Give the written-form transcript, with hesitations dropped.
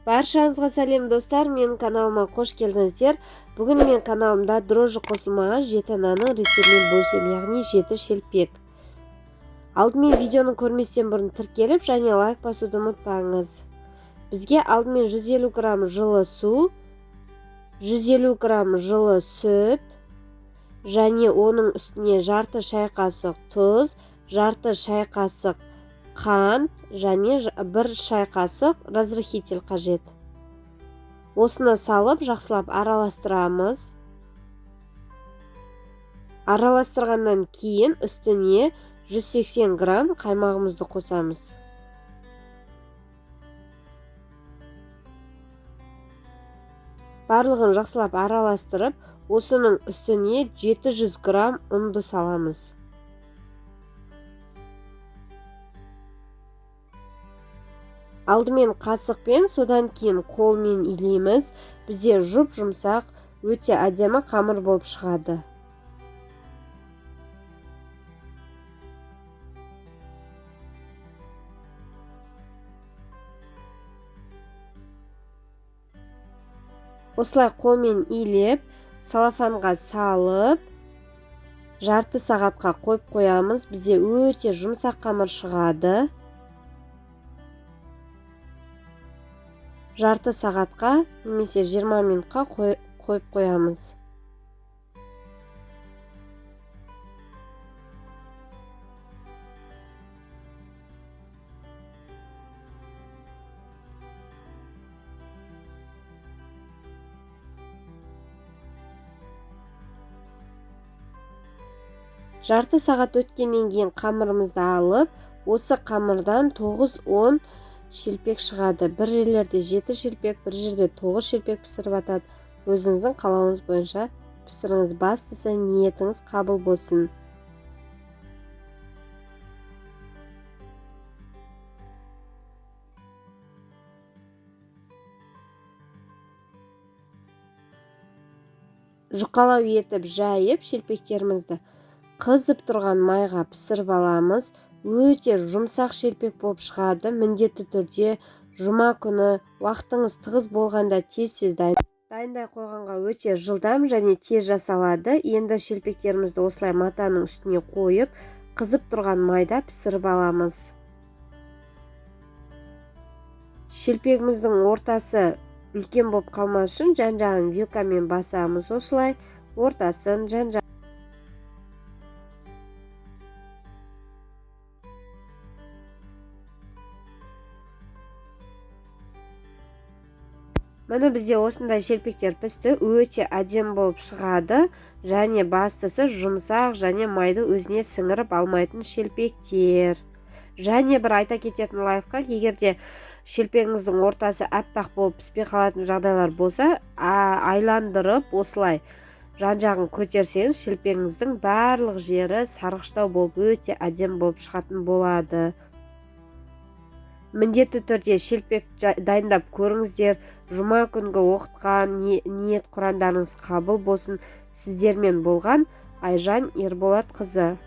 Баршаңызға сәлем достар, менің каналыма қош келдіңіздер. Бүгін мен каналымда дрожжи қосылмаған жетананың рецептімен бөлісем, яғни жеті шелпек. Алдымен видеоны көрместен бұрын тіркеліп, және лайк басуды ұмытпаңыз. Бізге алдымен 150 грамм жылы су, 150 грамм жылы сүт, және оның үстіне жарты шай қасық тұз, жарты шай қасық қант және бір шай қасық разрыхитель қажет. Осыны салып жақсылап араластырамыз. Араластырғаннан кейін үстіне 180 грамм қаймағымызды қосамыз. Барлығын жақсылап араластырып, осының үстіне 700 грамм ұнды саламыз. Алдымен қасықпен, содан кейін қолмен илейміз. Бізде жұп-жұмсақ, өте әдемі қамыр болып шығады. Осылай қолмен илеп, салафанға салып, жарты сағатқа қойып қоямыз. Бізде өте жұмсақ қамыр шығады. Жарты сағатқа немесе 20 минутқа қойып қоямыз. Жарты сағат өткеннен кейін қамырымызды алып, осы қамырдан 9-10 шелпек шығады. Бір жерлерде 7 шелпек, бір жерде 9 шелпек пісіріп атады. Өзіңіздің қалауыңыз бойынша пісіріңіз, бастысы ниетіңіз қабыл болсын. Жұқалау етіп жайып, шелпектерімізді қызып тұрған майға пісіріп аламыз. Өте жұмсақ шелпек болып шығады. Міндетті түрде жұма күні уақытыңыз тығыз болғанда тез дайындай қойғанға өте жылдам және тез жасалады. Енді шелпектерімізді осылай матаның үстіне қойып, қызып тұрған майда пісіріп аламыз. Шелпегіміздің ортасы үлкен болып қалмас үшін жан-жағын вилкамен басамыз. Осылай ортасын жан-жағын. Міне бізде осындай шелпектер пісті, өте әдемі болып шығады. Және бастысы жұмсақ және майды өзіне сіңіріп алмайтын шелпектер. Және бір айта кететін лайфхак, егерде шелпегіңіздің ортасы әппақ болып піспей қалатын жағдайлар болса, айландырып осылай жан-жағын көтерсеңіз, шелпегіңіздің барлық жері сарғыштау болып өте әдемі болып шығатын болады. Міндетті түрде шелпек дайындап көріңіздер. Жұма күнгі оқытқан ниет құрандарыңыз қабыл болсын. Сіздермен болған Айжан Ерболатқызы.